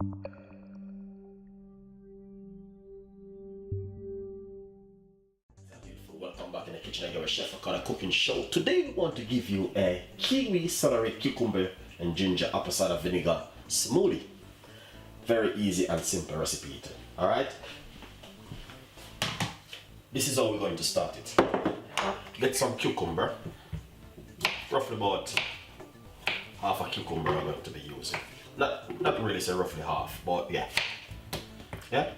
Welcome back in the kitchen again with Chef Ricardo cooking show. Today we want to give you a kiwi, celery, cucumber and ginger apple cider vinegar smoothie. Very easy and simple recipe. Alright? This is how we're going to start it. Get some cucumber. Roughly about half a cucumber I'm going to be using. Not really say roughly half, but yeah. Yeah?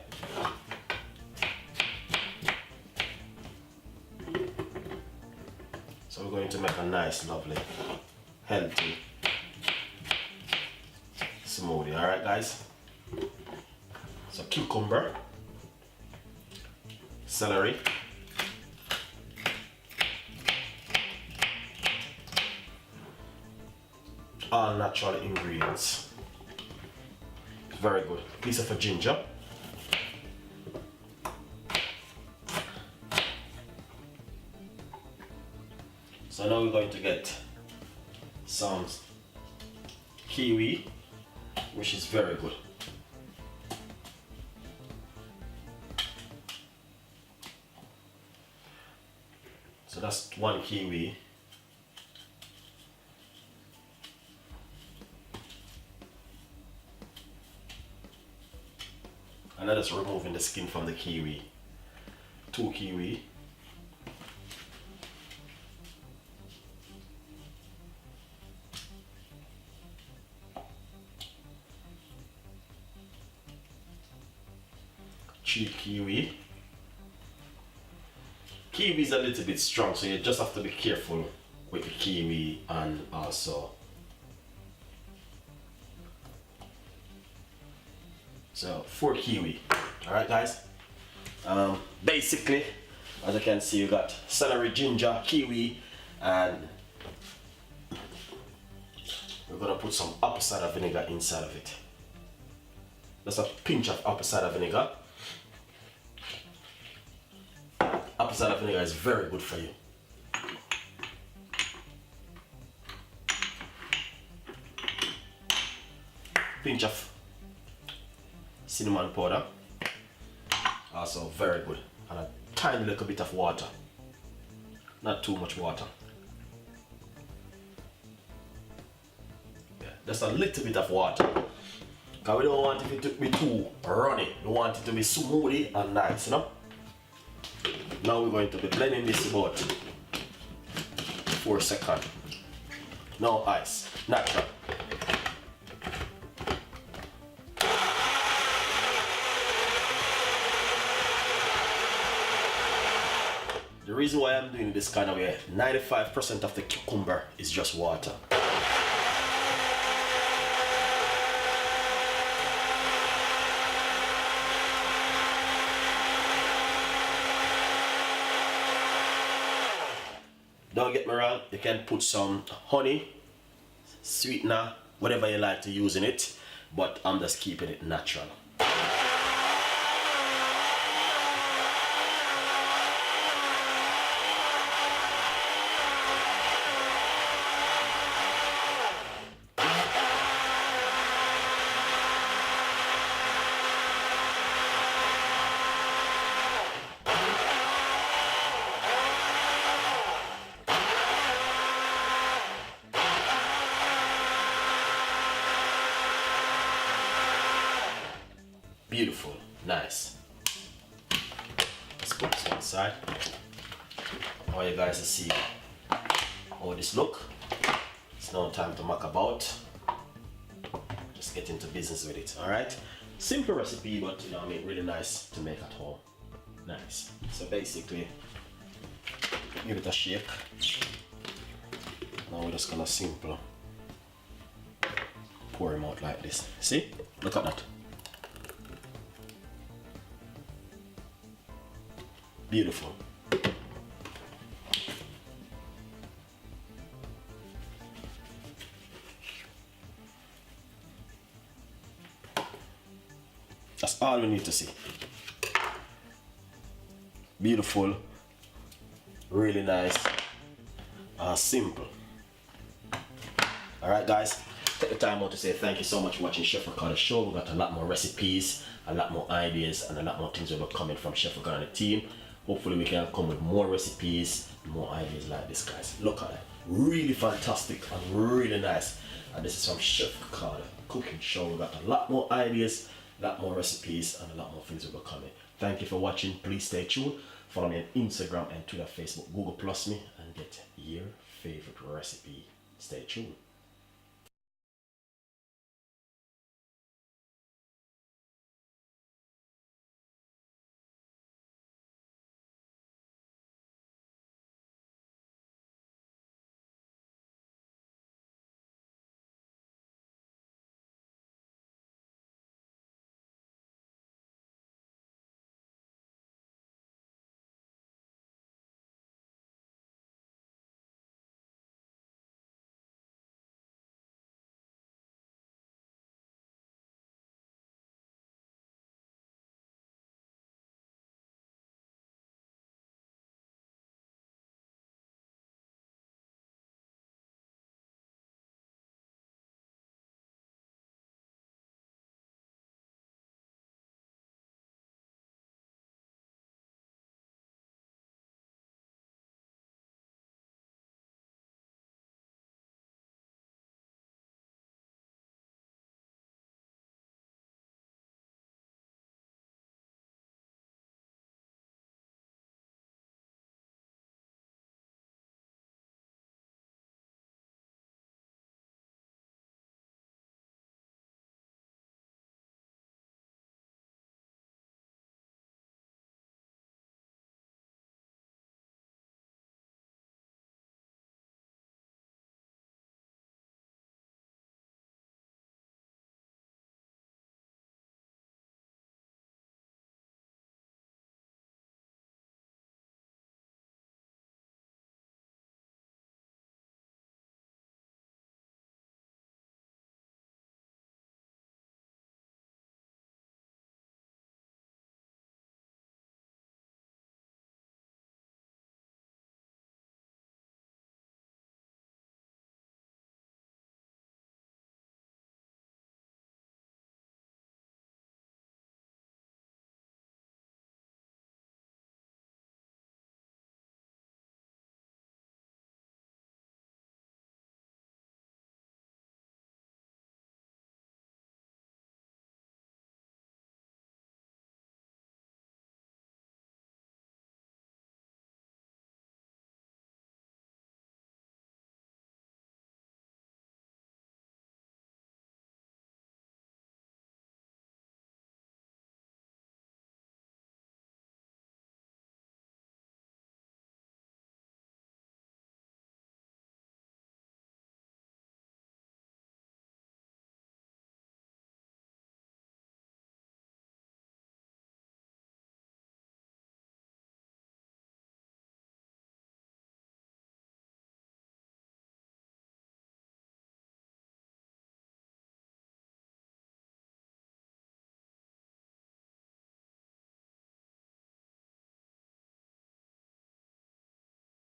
So we're going to make a nice, lovely, healthy smoothie. Alright guys? So cucumber, celery, all natural ingredients. Very good. Piece of a ginger. So now we're going to get some kiwi, which is very good. So that's one kiwi. And I'm just removing the skin from the kiwi. 2 kiwi. Kiwi. Kiwi is a little bit strong, so you just have to be careful with the kiwi, and also so 4 kiwi. Alright guys, basically as you can see you got celery, ginger, kiwi, and we're gonna put some apple cider vinegar inside of it. Just a pinch of apple cider vinegar. Apple cider vinegar is very good for you. Pinch of cinnamon powder, also very good, and a tiny little bit of water, not too much water. Yeah, just a little bit of water, because we don't want it to be too runny. We want it to be smoothie and nice, you know. Now we're going to be blending this about 4 seconds. No ice, natural. The reason why I'm doing this kind of way, 95% of the cucumber is just water. Don't get me wrong, you can put some honey, sweetener, whatever you like to use in it, but I'm just keeping it natural. Beautiful, nice. Let's put this one side. I want you guys to see how this look. It's now time to muck about. Just get into business with it, alright? Simple recipe, but you know, I mean, really nice to make at home. Nice. So basically, give it a shake. Now we're just gonna simply pour him out like this. See? Look at that. Beautiful. That's all we need to see. Beautiful, really nice, simple. Alright guys, take the time out to say thank you so much for watching Chef Ricardo show. We got a lot more recipes, a lot more ideas, and a lot more things will be coming from Chef Ricardo and the team. Hopefully we can come with more recipes, more ideas like this, guys. Look at it, really fantastic and really nice. And this is from Chef Ricardo cooking show. We got a lot more ideas, a lot more recipes, and a lot more things will be coming. Thank you for watching. Please stay tuned. Follow me on Instagram and Twitter, Facebook, Google Plus me, and get your favorite recipe. Stay tuned.